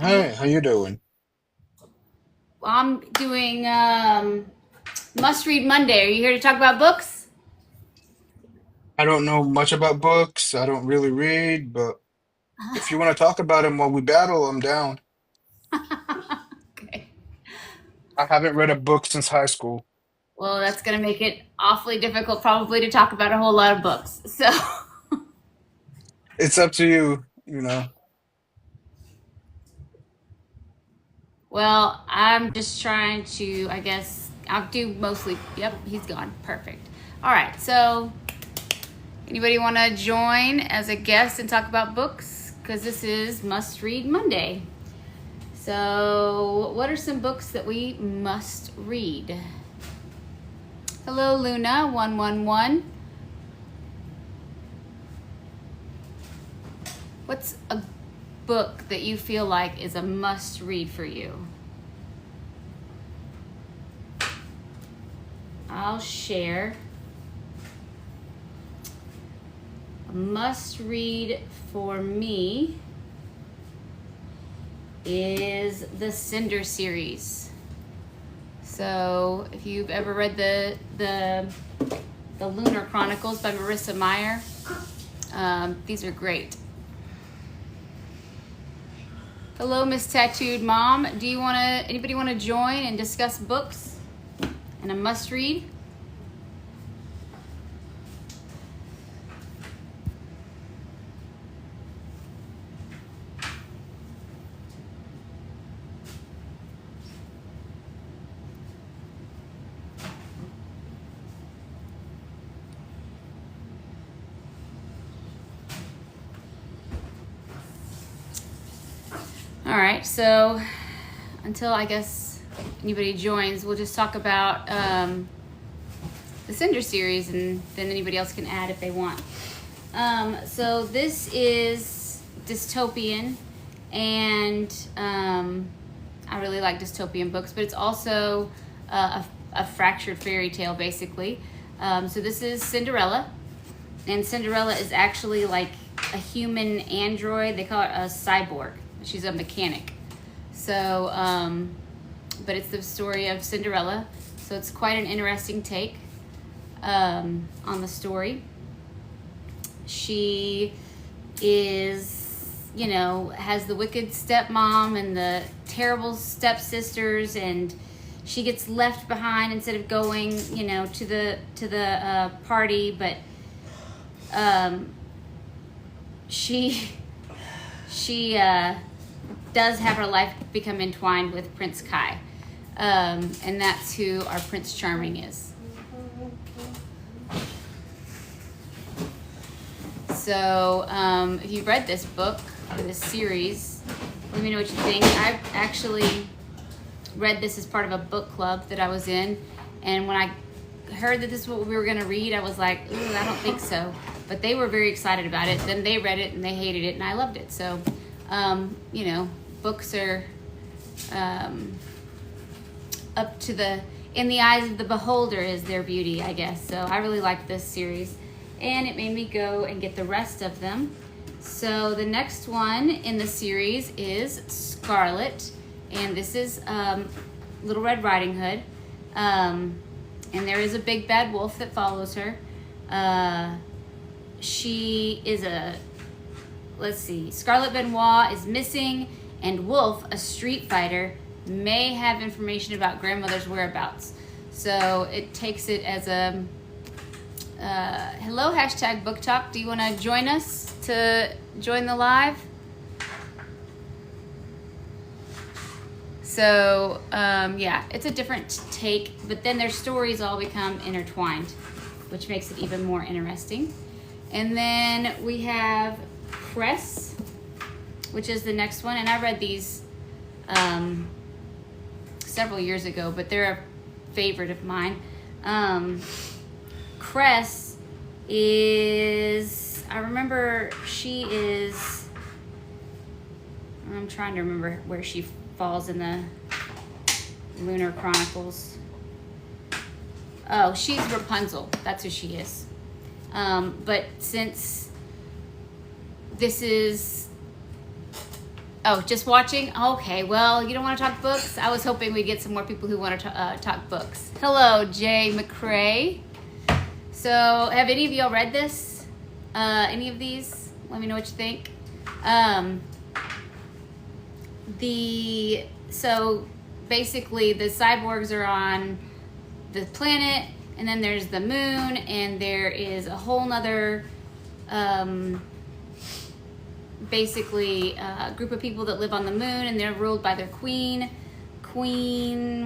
Hey, how you doing? I'm doing Must Read Monday. Are you here to talk about books? I don't know much about books. I don't really read, but if you want to talk about them while we battle, I'm down. Okay. I haven't read a book since high school. Well, that's going to make it awfully difficult, probably, to talk about a whole lot of books. So, It's up to you. well, I'm just trying to, I guess, I'll do mostly. Yep, he's gone. Perfect. All right. So, anybody want to join as a guest and talk about books? Because this is Must Read Monday. So, what are some books that we must read? Hello, Luna 111. What's a book that you feel like is a must read for you? I'll share. A must read for me is the Cinder series. So, if you've ever read the Lunar Chronicles by Marissa Meyer, these are great. Hello, Miss Tattooed Mom. Anybody want to join and discuss books and a must read? All right, so until I guess anybody joins, we'll just talk about the Cinder series, and then anybody else can add if they want. So this is dystopian, and I really like dystopian books, but it's also a fractured fairy tale, basically. So this is Cinderella, and Cinderella is actually like a human android. They call it a cyborg. She's a mechanic. So, but it's the story of Cinderella. So it's quite an interesting take on the story. She is, has the wicked stepmom and the terrible stepsisters, and she gets left behind instead of going, to the party. But she she does have her life become entwined with Prince Kai, and that's who our Prince Charming is. So, if you've read this book or this series, let me know what you think. I've actually read this as part of a book club that I was in, and when I heard that this is what we were going to read, I was like, ooh, I don't think so. But they were very excited about it. Then they read it and they hated it, and I loved it. So, books are up to in the eyes of the beholder is their beauty, I guess. So I really liked this series, and it made me go and get the rest of them. So the next one in the series is Scarlet, and this is Little Red Riding Hood. And there is a big bad wolf that follows her. She is Scarlet Benoit is missing, and Wolf, a street fighter, may have information about grandmother's whereabouts. So it takes it as a hello, hashtag book talk. Do you want to join us to join the live? So, yeah, it's a different take, but then their stories all become intertwined, which makes it even more interesting. And then we have Cress, which is the next one. And I read these several years ago, but they're a favorite of mine. Cress is, I remember I'm trying to remember where she falls in the Lunar Chronicles. Oh, she's Rapunzel. That's who she is. But since this is Oh, just watching? Okay, well, you don't want to talk books? I was hoping we'd get some more people who want to talk books. Hello, Jay McCrae. So, have any of y'all read this? Any of these? Let me know what you think. So basically the cyborgs are on the planet, and then there's the moon, and there is a whole nother basically group of people that live on the moon, and they're ruled by their queen,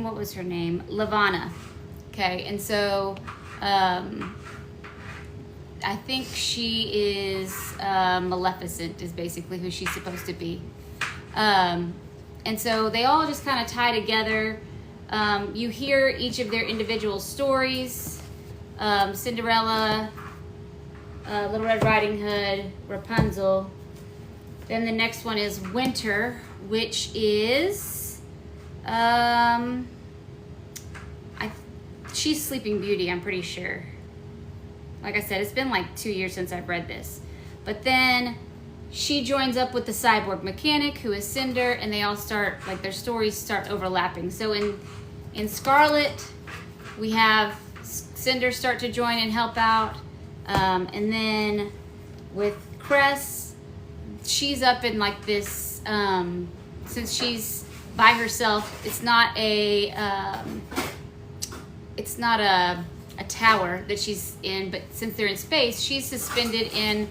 what was her name? Levana. Okay, and so I think she is Maleficent is basically who she's supposed to be. And so they all just kind of tie together. You hear each of their individual stories. Cinderella, Little Red Riding Hood, Rapunzel. Then the next one is Winter, which is, she's Sleeping Beauty, I'm pretty sure. Like I said, it's been like 2 years since I've read this. But then she joins up with the cyborg mechanic, who is Cinder, and they all start, like, their stories start overlapping. So in Scarlet, we have Cinder start to join and help out. And then with Cress, she's up in like this, since she's by herself, it's not a tower that she's in, but since they're in space, she's suspended in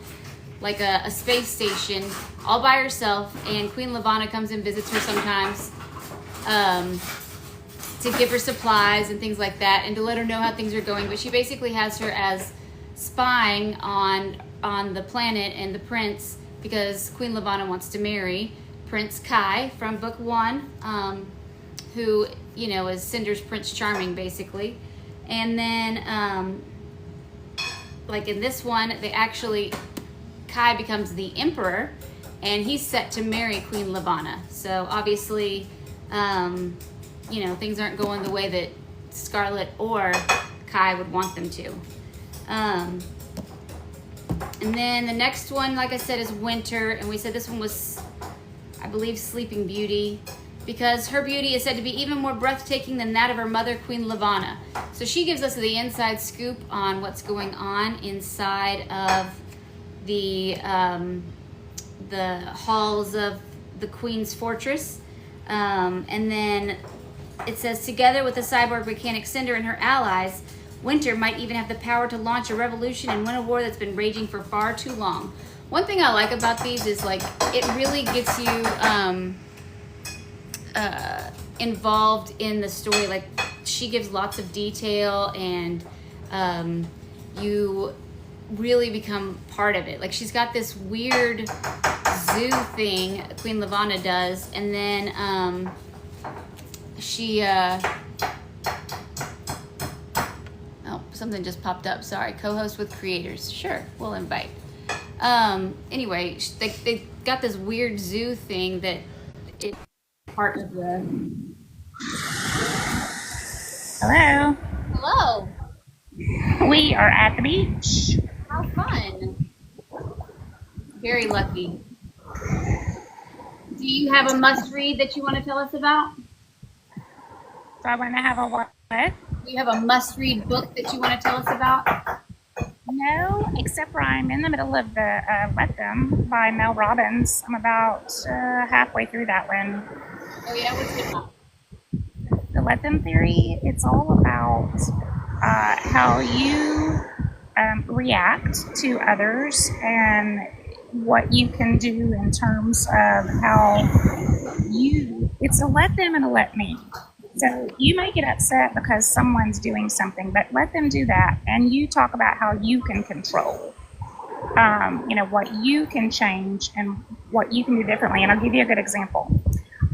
like a space station all by herself, and Queen Levana comes and visits her sometimes to give her supplies and things like that, and to let her know how things are going. But she basically has her as spying on the planet and the prince, because Queen Levana wants to marry Prince Kai from book 1, who, you know, is Cinder's Prince Charming basically. And then like in this one, Kai becomes the emperor, and he's set to marry Queen Levana. So obviously, you know, things aren't going the way that Scarlet or Kai would want them to. And then the next one, like I said, is Winter, and we said this one was, I believe, Sleeping Beauty, because her beauty is said to be even more breathtaking than that of her mother, Queen Levana. So she gives us the inside scoop on what's going on inside of the halls of the Queen's fortress. And then it says, together with the cyborg mechanic Cinder and her allies, Winter might even have the power to launch a revolution and win a war that's been raging for far too long. One thing I like about these is, like, it really gets you involved in the story. Like, she gives lots of detail, and you really become part of it. Like, she's got this weird zoo thing Queen Levana does, and then she oh, something just popped up, sorry. Co-host with creators, sure, we'll invite. Anyway, they got this weird zoo thing that it's part of the... Hello. Hello. We are at the beach. How fun. Very lucky. Do you have a must-read that you want to tell us about? So I want to have a what? Do you have a must-read book that you want to tell us about? No, except for I'm in the middle of the Let Them by Mel Robbins. I'm about halfway through that one. Oh yeah, what's it about? The Let Them theory, it's all about how you react to others and what you can do in terms of how it's a let them and a let me. So you may get upset because someone's doing something, but let them do that. And you talk about how you can control, what you can change and what you can do differently. And I'll give you a good example.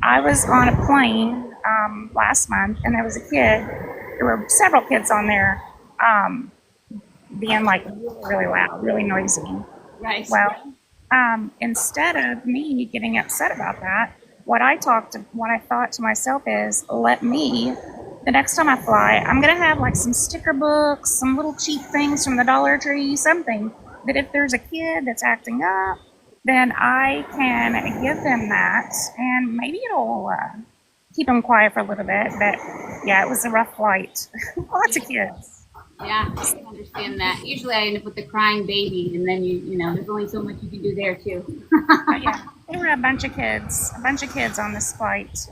I was on a plane last month, and there was a kid. There were several kids on there being like really loud, really noisy. Right. Well, instead of me getting upset about that, what I thought to myself is, let me, the next time I fly, I'm going to have like some sticker books, some little cheap things from the Dollar Tree, something that if there's a kid that's acting up, then I can give them that, and maybe it'll keep them quiet for a little bit. But yeah, it was a rough flight. Lots of kids. Yeah, I can understand that. Usually I end up with the crying baby, and then you know, there's only so much you can do there too. But yeah, there were a bunch of kids on this flight.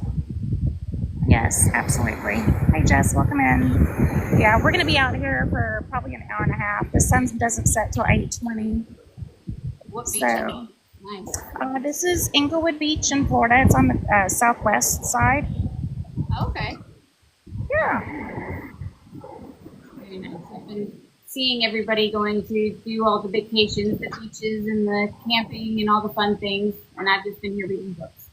Yes, absolutely. Hey, Jess, welcome in. Yeah, we're going to be out here for probably an hour and a half. The sun doesn't set till 8:20. What beach? So, Nice. this is Inglewood Beach in Florida. It's on the southwest side. Okay. Yeah. Very nice. I've been seeing everybody going to do all the vacations, the beaches and the camping and all the fun things, and I've just been here reading books.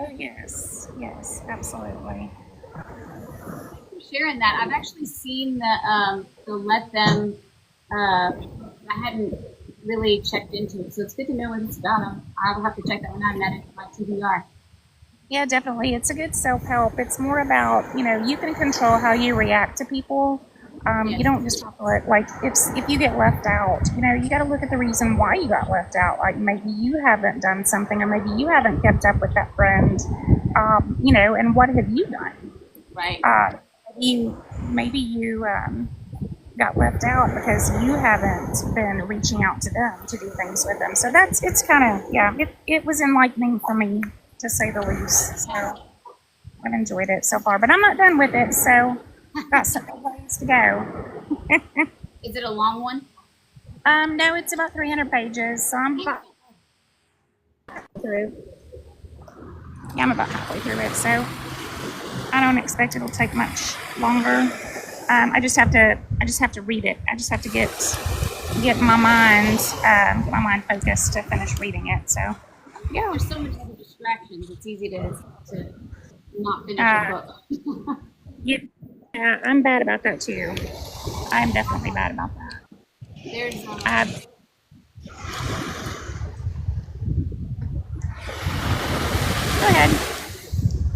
Oh, yes. Yes, absolutely. For sharing that. I've actually seen the Let Them. I hadn't really checked into it, so it's good to know what it's about. I'll have to check that one out and add it to my TBR. Yeah, definitely. It's a good self-help. It's more about, you can control how you react to people. Yes. You don't just like if you get left out, you got to look at the reason why you got left out. Like maybe you haven't done something, or maybe you haven't kept up with that friend. And what have you done? Right. Maybe you got left out because you haven't been reaching out to them to do things with them. So it's kind of, it was enlightening for me, to say the least. So I've enjoyed it so far, but I'm not done with it. So got some ways to go. Is it a long one? No, it's about 300 pages. So I'm about through. Yeah, I'm about halfway through it. So I don't expect it'll take much longer. I just have to read it. I just have to get my mind focused to finish reading it. So yeah. There's so much other distractions. It's easy to not finish a book. Yeah, I'm bad about that too. I'm definitely bad about that. There's Go ahead.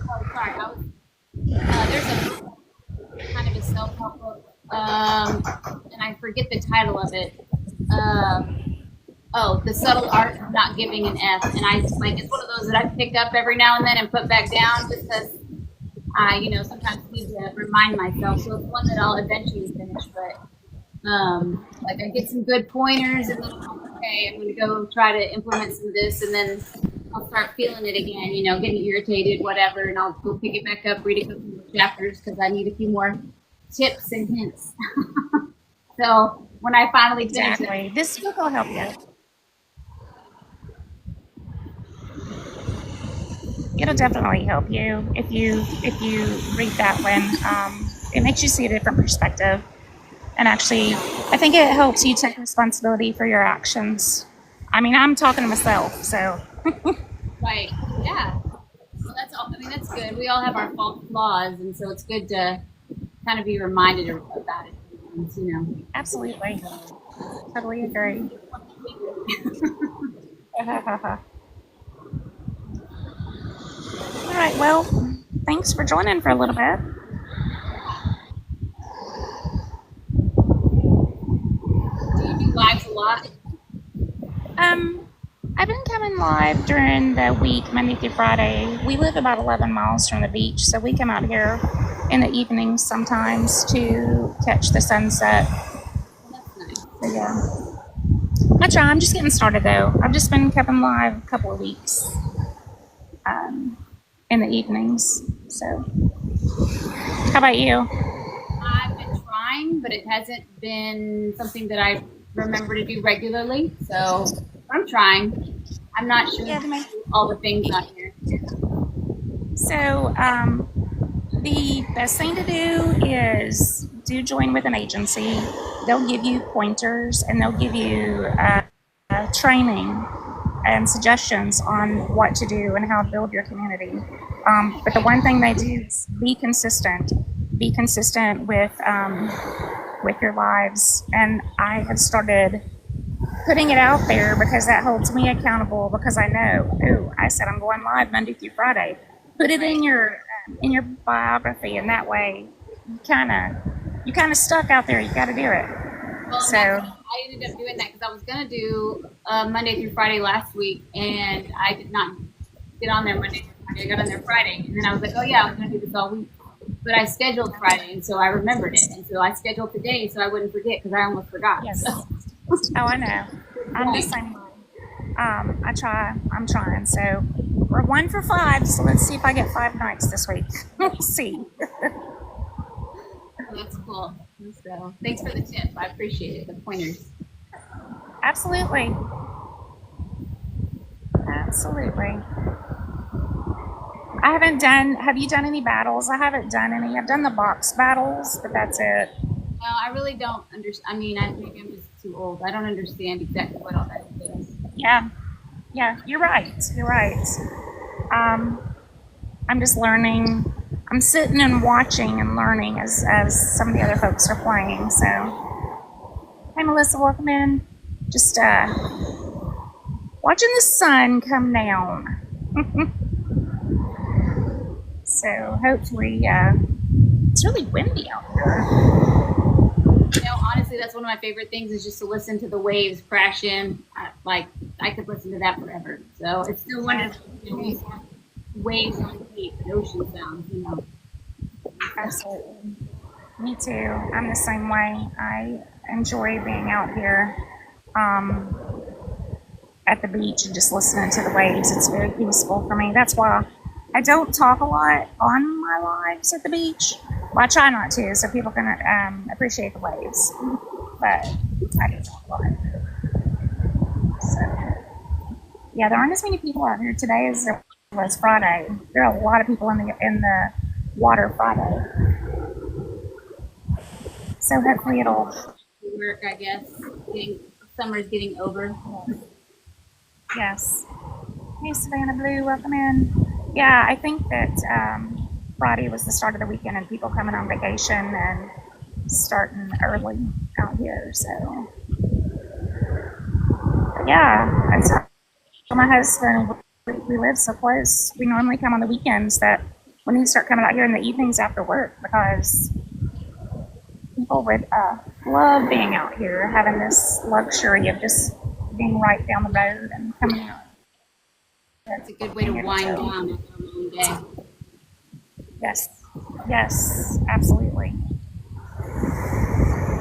oh, sorry. There's a kind of a self-help book, and I forget the title of it. The Subtle Art of Not Giving an F. And it's one of those that I pick up every now and then and put back down just because I, sometimes need to remind myself. So it's one that I'll eventually finish, but I get some good pointers, and then okay, I'm going to go try to implement some of this, and then I'll start feeling it again, getting irritated, whatever, and I'll go pick it back up, read a couple more chapters because I need a few more tips and hints. So when I finally finish Exactly. This book will help you. It'll definitely help you if you read that one. It makes you see a different perspective, and actually, I think it helps you take responsibility for your actions. I mean, I'm talking to myself, so. right, yeah. Well, that's all. I mean, that's good. We all have our flaws, and so it's good to kind of be reminded about it. Absolutely. Totally agree. All right, well, thanks for joining for a little bit. Do you do lives a lot? I've been coming live during the week, Monday through Friday. We live about 11 miles from the beach, so we come out here in the evenings sometimes to catch the sunset. That's nice. So, yeah. I try. I'm just getting started, though. I've just been coming live a couple of weeks in the evenings. So, how about you? I've been trying, but it hasn't been something that I remember to do regularly. So I'm trying. I'm not sure all the things on here. So the best thing to do is do join with an agency. They'll give you pointers, and they'll give you training and suggestions on what to do and how to build your community. But the one thing they do is be consistent. Be consistent with your lives. And I have started putting it out there because that holds me accountable, because I know, I said I'm going live Monday through Friday. Put it in your biography, and that way you kind of stuck out there. You got to do it. Well, So I ended up doing that because I was gonna do Monday through Friday last week, and I did not get on there Monday through Friday. I got on there Friday, and then I was like, oh yeah, I was gonna do this all week, but I scheduled Friday, and so I remembered it, and so I scheduled today so I wouldn't forget because I almost forgot. yes. So. Oh, I know. I'm the same way. I try. I'm trying. So we're 1 for 5. So let's see if I get 5 nights this week. We'll see. That's cool. So thanks for the tip. I appreciate it. The pointers. Absolutely. Absolutely. I haven't done. Have you done any battles? I haven't done any. I've done the box battles, but that's it. No, I really don't understand. I mean, maybe I'm just too old. I don't understand exactly what all that is. Yeah. Yeah. You're right. You're right. I'm just learning. I'm sitting and watching and learning as some of the other folks are playing. So, hey, Melissa, welcome in. Just watching the sun come down. So hopefully, it's really windy out here. You know, honestly, that's one of my favorite things is just to listen to the waves crash in. I could listen to that forever. So it's still wonderful. You know, waves on the beach, ocean sounds. You know. Absolutely. Me too. I'm the same way. I enjoy being out here at the beach and just listening to the waves. It's very peaceful for me. That's why I don't talk a lot on my lives at the beach. Well, I try not to, so people can appreciate the waves. But I do talk a lot. So, yeah, there aren't as many people out here today as there was Friday. There are a lot of people in the water Friday. So hopefully it'll work, I guess. Summer's getting over. Yes. Hey, Savannah Blue, welcome in. Yeah, I think that Friday was the start of the weekend and people coming on vacation and starting early out here. So, but yeah, I told my husband, we live so close. We normally come on the weekends, that we need to start coming out here in the evenings after work because people would love being out here, having this luxury of just being right down the road and coming out. It's a good way to wind down after a long day. Yes, yes, absolutely.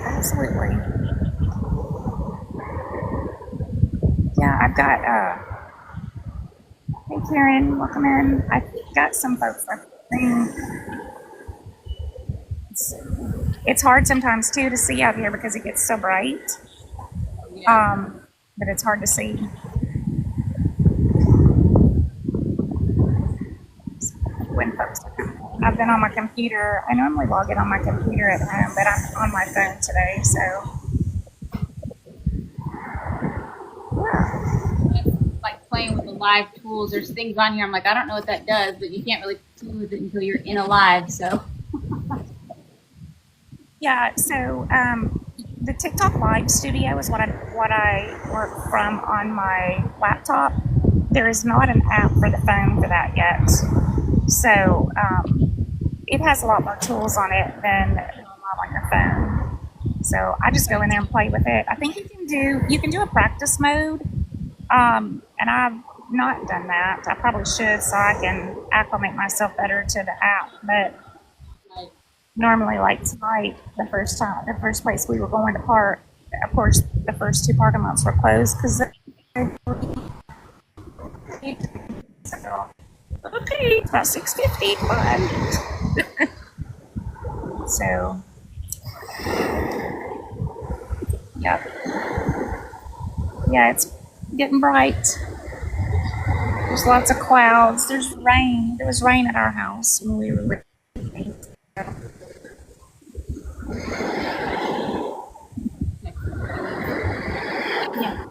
Absolutely. Yeah, I've got, hey Karen, welcome in. I've got some folks, I think. It's hard sometimes too to see out here because it gets so bright. But it's hard to see. When folks are coming. I've been on my computer. I normally log in on my computer at home, but I'm on my phone today, so yeah. It's like playing with the live tools. There's things on here. I'm like, I don't know what that does, but you can't really do with it until you're in a live. So yeah. So the TikTok Live Studio is what I work from on my laptop. There is not an app for the phone for that yet. So it has a lot more tools on it than on your phone. So I just go in there and play with it. I think you can do a practice mode, and I've not done that. I probably should so I can acclimate myself better to the app. But normally, like tonight, the first place we were going to park, of course, the first 2 parking lots were closed because so, okay, it's about 6:50, fun. So, yep. Yeah, it's getting bright. There's lots of clouds. There's rain. There was rain at our house when we were leaving. Yeah.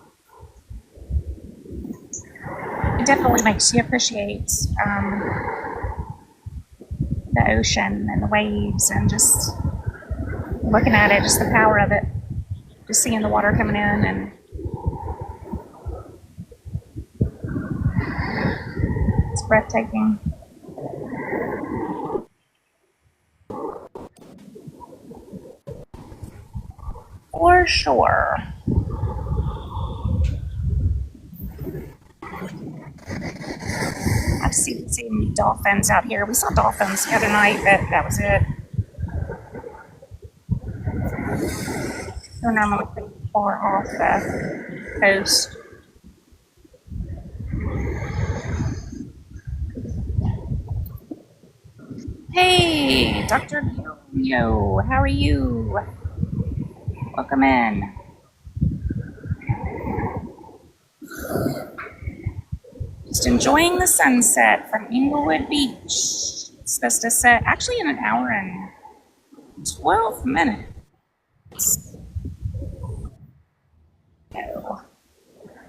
It definitely makes you appreciate the ocean and the waves and just looking at it, just the power of it, just seeing the water coming in, and it's breathtaking. for sure. I've seen dolphins out here. We saw dolphins the other night, but that was it. They're normally pretty far off the coast. Hey, Dr. Yo, how are you? Welcome in. Just enjoying the sunset from Inglewood Beach. It's supposed to set actually in an hour and 12 minutes. Oh.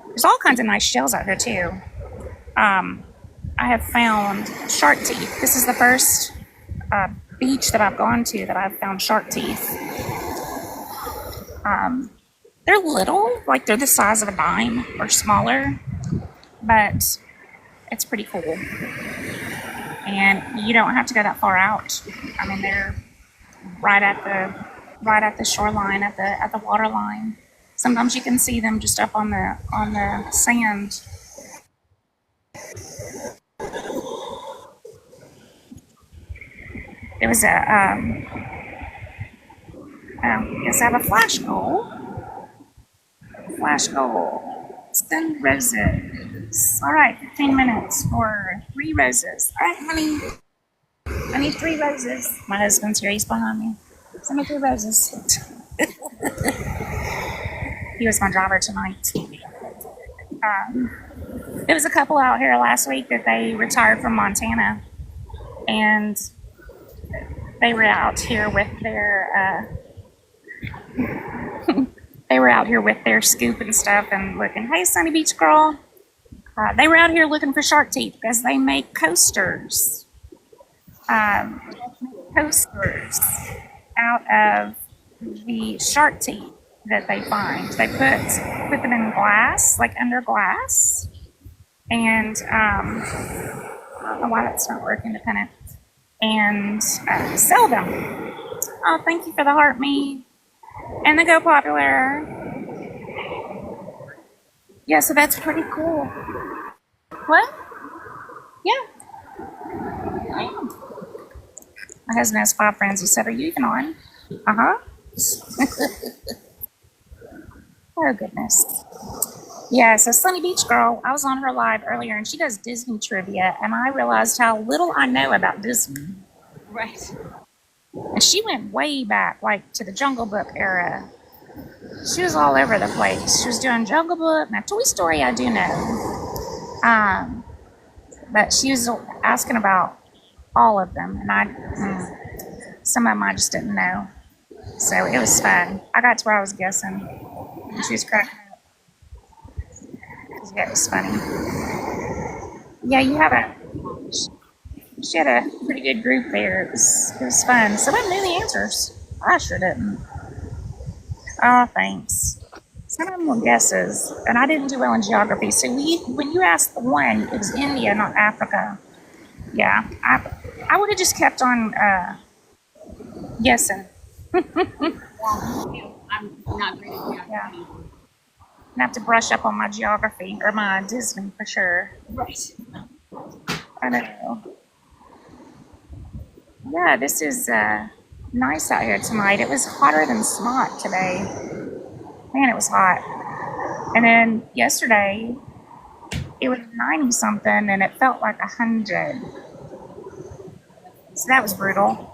There's all kinds of nice shells out here too. I have found shark teeth. This is the first beach that I've gone to that I've found shark teeth. They're little, like they're the size of a dime or smaller, but it's pretty cool. And you don't have to go that far out. I mean, they're right at the shoreline, at the water line. Sometimes you can see them just up on the sand. There was yes, I have a flash goal. Flash goal. Send roses. All right, 15 minutes for 3 roses. All right, honey. I need 3 roses. My husband's here. He's behind me. Send me 3 roses. He was my driver tonight. There was a couple out here last week that they retired from Montana, and they were out here with their scoop and stuff and looking. Hey, Sunny Beach girl. They were out here looking for shark teeth because they make coasters. Coasters out of the shark teeth that they find. They put them in glass, like under glass, and I don't know why that's not working independent, and sell them. Oh, thank you for the heart, me, and the Go Popular. Yeah, so that's pretty cool. What? Yeah, I am. My husband has 5 friends. He said, "Are you even on?" Uh-huh. Oh, goodness. Yeah, so Sunny Beach Girl, I was on her live earlier, and she does Disney trivia, and I realized how little I know about Disney. Right. And she went way back, like to the Jungle Book era. She was all over the place. She was doing Jungle Book. Now, Toy Story, I do know. But she was asking about all of them, and some of them I just didn't know. So it was fun. I got to where I was guessing, and she was cracking up. It was funny. Yeah, she had a pretty good group there. It was fun. Somebody knew the answers. I sure didn't. Oh, thanks. Some of them were guesses, and I didn't do well in geography. So when you asked the one, it was India, not Africa. Yeah, I would have just kept on guessing. Well, I'm not great at geography. Yeah. I have to brush up on my geography or my Disney for sure. Right. I know. Yeah, this is nice out here tonight. It was hotter than snot today. Man, it was hot. And then yesterday, it was 90 something, and it felt like 100. So that was brutal.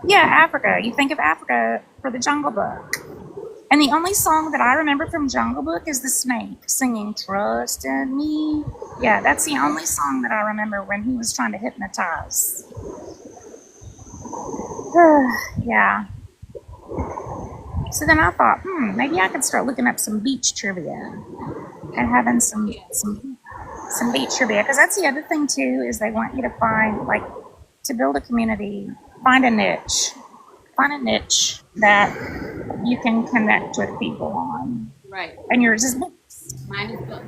Yeah, Africa. You think of Africa for the Jungle Book. And the only song that I remember from Jungle Book is the snake singing "Trust in Me." Yeah, that's the only song that I remember when he was trying to hypnotize. Yeah. So then I thought, maybe I could start looking up some beach trivia and having some beach trivia. Because that's the other thing, too, is they want you to find, like, to build a community, find a niche. Find a niche that you can connect with people on. Right. And yours is books. Mine is book.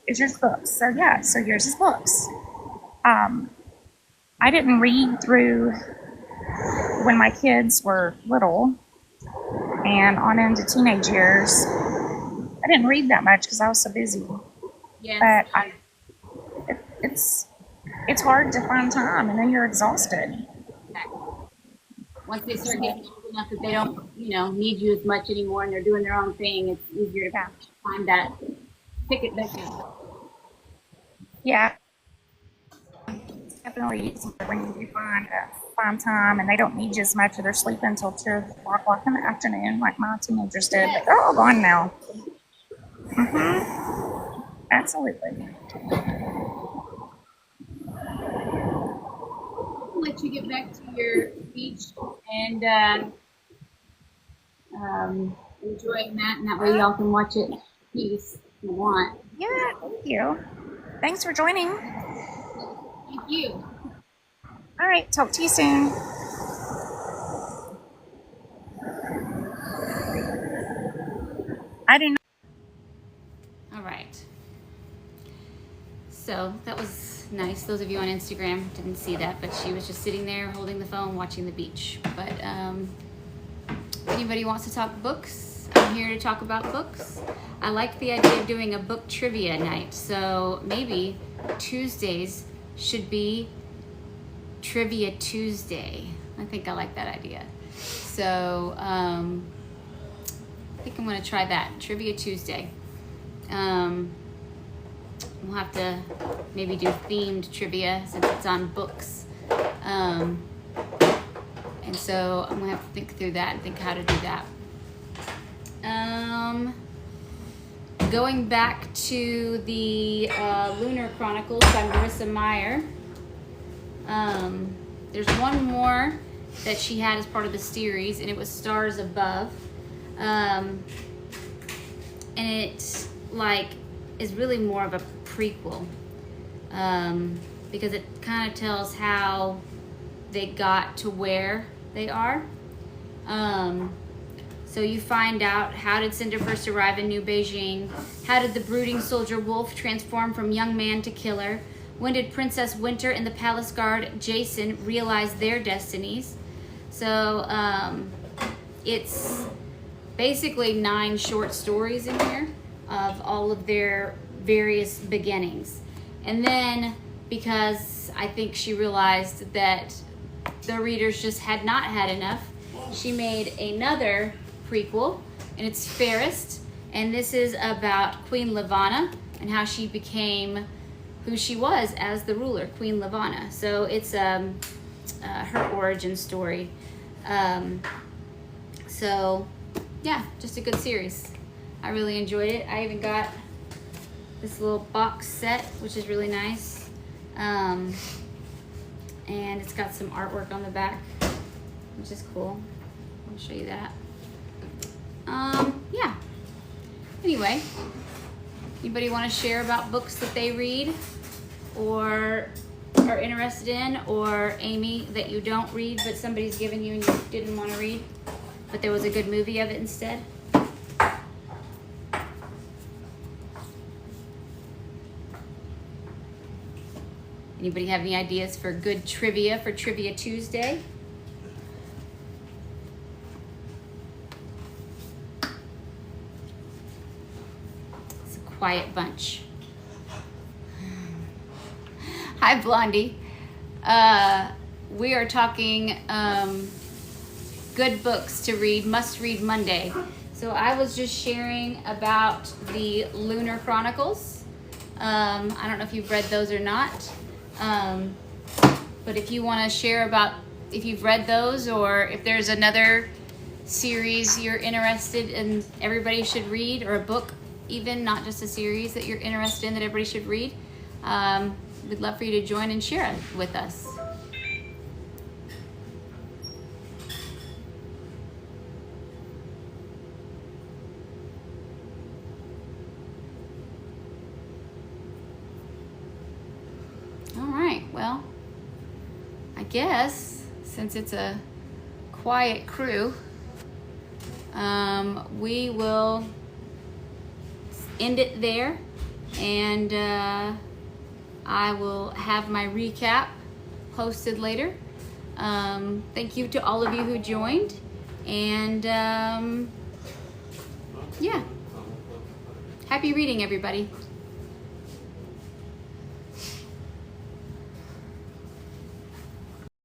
It's yours books. So, yeah, so yours is books. I didn't read through when my kids were little and on into teenage years, I didn't read that much because I was so busy. Yes. But it's hard to find time, and then you're exhausted. Once they start getting old enough that they don't, need you as much anymore, and they're doing their own thing, it's easier to find that ticket that you. Yeah, definitely when you find time, and they don't need you as much, or they're sleeping until 2 o'clock in the afternoon, like my teenagers did. But they're all gone now. Absolutely. I'll let you get back to your beach and enjoying that, and that way y'all can watch it in peace if you want. Yeah, thank you. Thanks for joining. Thank you. All right, talk to you soon. I do not. All right. So that was nice. Those of you on Instagram didn't see that, but she was just sitting there holding the phone, watching the beach. But if anybody wants to talk books, I'm here to talk about books. I like the idea of doing a book trivia night. So maybe Tuesdays should be Trivia Tuesday. I think I like that idea. So I think I'm going to try that. Trivia Tuesday. We'll have to maybe do themed trivia since it's on books. And so I'm going to have to think through that and think how to do that. Going back to the Lunar Chronicles by Marissa Meyer. There's one more that she had as part of the series, and it was Stars Above. And it is really more of a prequel, because it kind of tells how they got to where they are. So you find out, how did Cinder first arrive in New Beijing? How did the brooding soldier Wolf transform from young man to killer? When did Princess Winter and the palace guard Jason realize their destinies? So it's basically 9 short stories in here of all of their various beginnings. And then, because I think she realized that the readers just had not had enough, she made another prequel, and it's Fairest, and this is about Queen Lavanna and how she became who she was as the ruler, Queen Lavanna. So it's her origin story. So yeah, just a good series. I really enjoyed it. I even got this little box set, which is really nice. And it's got some artwork on the back, which is cool. I'll show you that. Yeah. Anyway, anybody want to share about books that they read or are interested in, or Amy, that you don't read but somebody's given you and you didn't want to read, but there was a good movie of it instead? Anybody have any ideas for good trivia for Trivia Tuesday? It's a quiet bunch. Hi, Blondie. We are talking good books to read, must read Monday. So I was just sharing about the Lunar Chronicles. I don't know if you've read those or not. But if you want to share about if you've read those, or if there's another series you're interested in everybody should read, or a book even, not just a series that you're interested in that everybody should read, we'd love for you to join and share it with us. Well, I guess since it's a quiet crew, we will end it there, and I will have my recap posted later. Thank you to all of you who joined. And yeah. Happy reading, everybody.